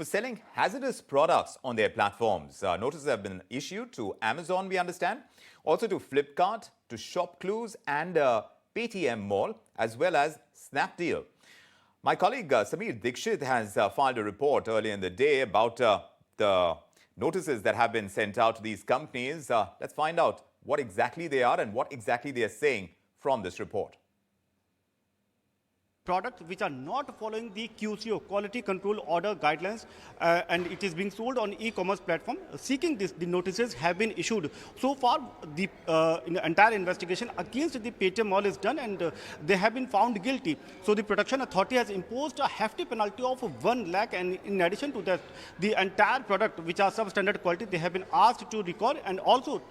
for selling hazardous products on their platforms. Notices have been issued to Amazon, we understand, also to Flipkart, to ShopClues and Paytm Mall, as well as Snapdeal. My colleague Sameer Dikshit has filed a report earlier in the day about the notices that have been sent out to these companies. Let's find out what exactly they are and what exactly they are saying from this report. Products which are not following the QCO, Quality Control Order guidelines, and it is being sold on e-commerce platform. Seeking this, the notices have been issued. So far, the entire investigation against the Paytm Mall is done, and they have been found guilty. So the Protection Authority has imposed a hefty penalty of 1 lakh, and in addition to that, the entire product which are substandard quality, they have been asked to recall, and also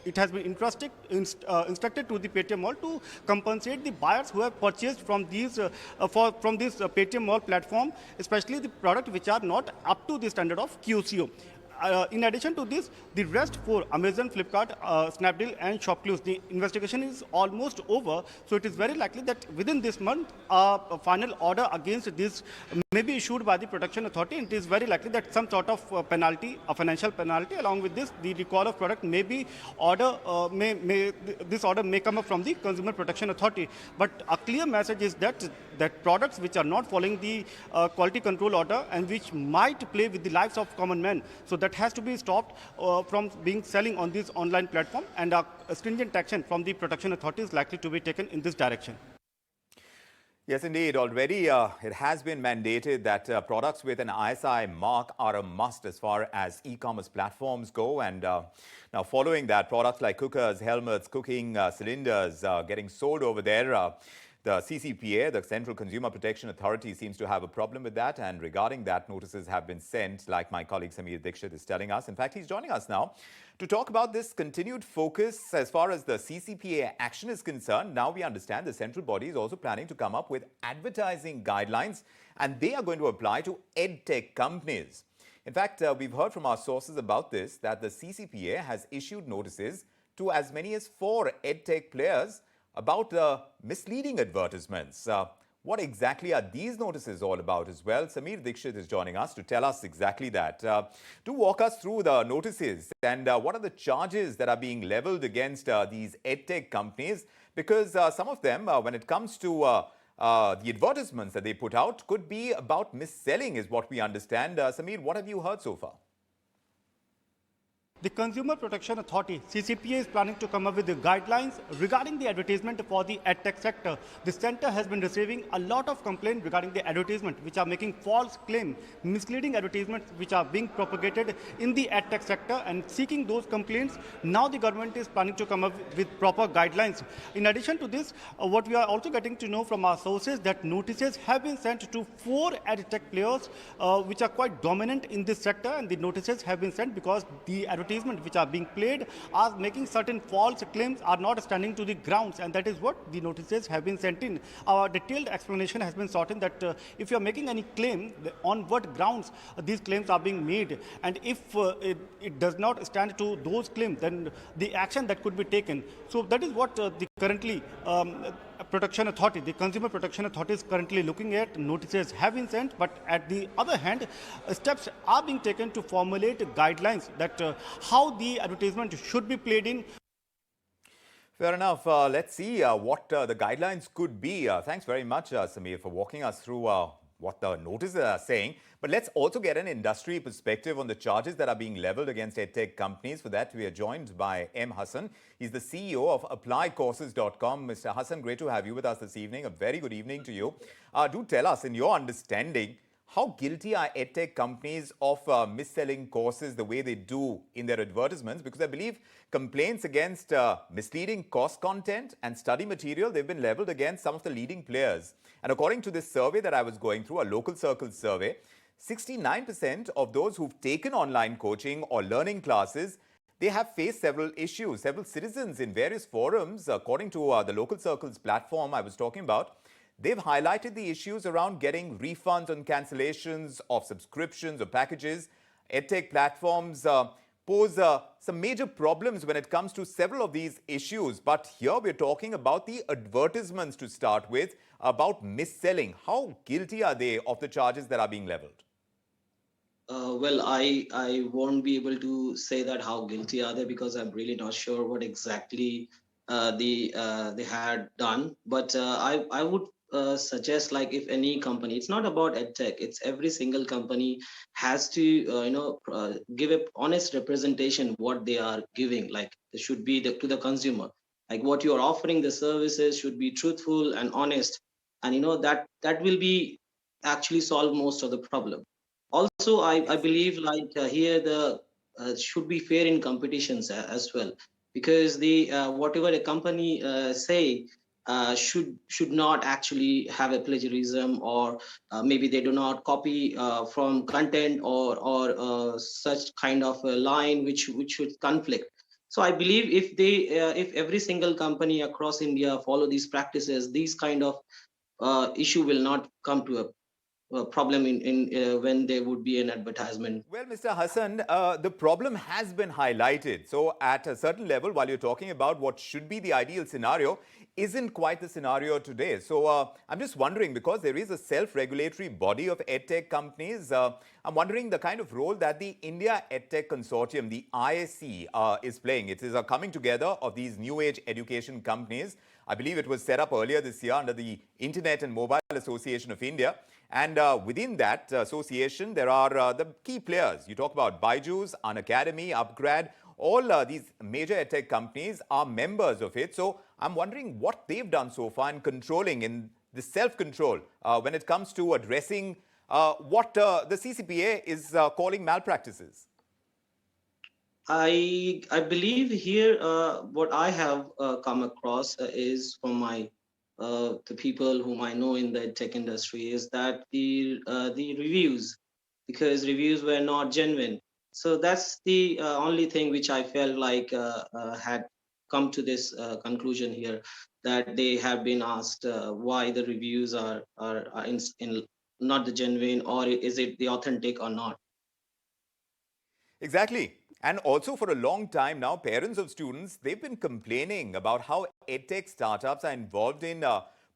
it has been instructed to the Paytm Mall to compensate the buyers who have purchased from these from this Paytm Mall platform, especially the product which are not up to the standard of QCO. In addition to this, the rest for Amazon, Flipkart, Snapdeal and ShopClues, the investigation is almost over. So it is very likely that within this month, a final order against this may be issued by the Protection Authority. It is very likely that some sort of penalty, a financial penalty, along with this, the recall of product may be this order may come up from the Consumer Protection Authority. But a clear message is that products which are not following the quality control order and which might play with the lives of common men, so that has to be stopped from being selling on this online platform, and a stringent action from the Protection Authority is likely to be taken in this direction. Yes, indeed. Already it has been mandated that products with an ISI mark are a must as far as e-commerce platforms go. And now following that, products like cookers, helmets, cooking cylinders getting sold over there. The CCPA, the Central Consumer Protection Authority, seems to have a problem with that. And regarding that, notices have been sent, like my colleague Sameer Dikshit is telling us. In fact, he's joining us now to talk about this continued focus as far as the CCPA action is concerned. Now we understand the central body is also planning to come up with advertising guidelines, and they are going to apply to Edtech companies. In fact, we've heard from our sources about this, that the CCPA has issued notices to as many as 4 Edtech players about misleading advertisements. What exactly are these notices all about as well? Sameer Dikshit is joining us to tell us exactly that. To walk us through the notices and what are the charges that are being leveled against these Edtech companies, because some of them, when it comes to the advertisements that they put out, could be about mis-selling is what we understand. Sameer, what have you heard so far? The Consumer Protection Authority, CCPA, is planning to come up with the guidelines regarding the advertisement for the Edtech sector. The center has been receiving a lot of complaints regarding the advertisement, which are making false claims, misleading advertisements which are being propagated in the Edtech sector, and seeking those complaints. Now the government is planning to come up with proper guidelines. In addition to this, what we are also getting to know from our sources, that notices have been sent to 4 Edtech players which are quite dominant in this sector, and the notices have been sent because the advertisements which are being played are making certain false claims, are not standing to the grounds, and that is what the notices have been sent in. Our detailed explanation has been sought in that if you are making any claim, on what grounds these claims are being made, and if it does not stand to those claims, then the action that could be taken. So that is what the currently Protection Authority, the Consumer Protection Authority, is currently looking at. Notices have been sent, but at the other hand, steps are being taken to formulate guidelines that how the advertisement should be played in. Fair enough. Let's see what the guidelines could be. Thanks very much, Sameer, for walking us through what the notices are saying. But let's also get an industry perspective on the charges that are being leveled against Edtech companies. For that, we are joined by M Hasan. He's the CEO of ApplyCourses.com. Mr. Hasan, great to have you with us this evening. A very good evening to you. Do tell us, in your understanding, how guilty are Edtech companies of mis-selling courses the way they do in their advertisements? Because I believe complaints against misleading course content and study material, they've been leveled against some of the leading players. And according to this survey that I was going through, a local circles survey, 69% of those who've taken online coaching or learning classes, they have faced several issues. Several citizens in various forums, according to the local circles platform I was talking about, they've highlighted the issues around getting refunds on cancellations of subscriptions or packages. Edtech platforms pose some major problems when it comes to several of these issues. But here we're talking about the advertisements to start with, about mis-selling. How guilty are they of the charges that are being leveled? Well, I won't be able to say that how guilty are they, because I'm really not sure what exactly they had done. But I would suggest, like, if any company, it's not about edtech, it's every single company has to give a honest representation what they are giving. Like, it should be to the consumer, like what you are offering, the services should be truthful and honest, and that will be actually solve most of the problem. Also, I believe, like, here the should be fair in competitions as well, because the whatever a company say should not actually have a plagiarism, or maybe they do not copy from content, or such kind of a line which should conflict. So I believe if every single company across India follow these practices, these kind of issue will not come to a problem in when there would be an advertisement. Well, Mr. Hassan, the problem has been highlighted. So, at a certain level, while you're talking about what should be the ideal scenario, isn't quite the scenario today. So, I'm just wondering, because there is a self-regulatory body of edtech companies, I'm wondering the kind of role that the India Edtech Consortium, the ISC, is playing. It is a coming together of these new age education companies. I believe it was set up earlier this year under the Internet and Mobile Association of India. And within that association, there are the key players. You talk about Byju's, Unacademy, Upgrad. All these major edtech companies are members of it. So I'm wondering what they've done so far in controlling, in the self-control, when it comes to addressing what the CCPA is calling malpractices. I believe here what I have come across is from my the people whom I know in the tech industry, is that the reviews, because reviews were not genuine. So that's the only thing which I felt like had come to this conclusion here, that they have been asked why the reviews are in not the genuine, or is it the authentic or not. Exactly. And also for a long time now, parents of students, they've been complaining about how edtech startups are involved in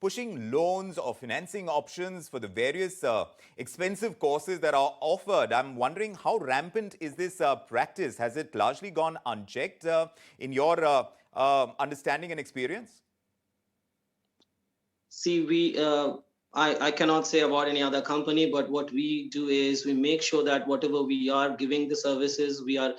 pushing loans or financing options for the various expensive courses that are offered. I'm wondering, how rampant is this practice? Has it largely gone unchecked in your understanding and experience? See, I cannot say about any other company, but what we do is we make sure that whatever we are giving the services, we are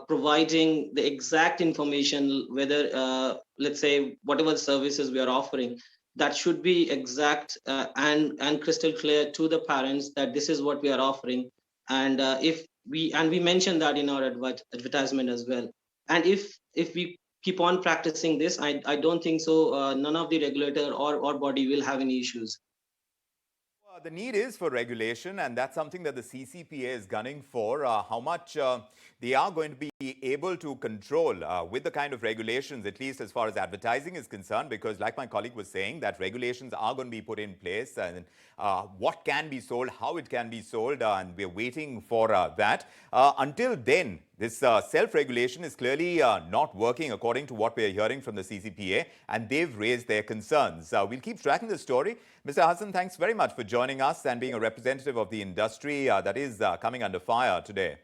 providing the exact information, whether, let's say, whatever services we are offering, that should be exact and crystal clear to the parents, that this is what we are offering. And if we mention that in our advertisement as well. And if we keep on practicing this, I don't think so none of the regulator or body will have any issues. The need is for regulation, and that's something that the CCPA is gunning for. How much they are going to be able to control with the kind of regulations, at least as far as advertising is concerned, because like my colleague was saying, that regulations are going to be put in place, and what can be sold, how it can be sold, and we're waiting for that. Until then, this self-regulation is clearly not working according to what we're hearing from the CCPA, and they've raised their concerns. We'll keep tracking the story. Mr. Hasan, thanks very much for joining us and being a representative of the industry that is coming under fire today.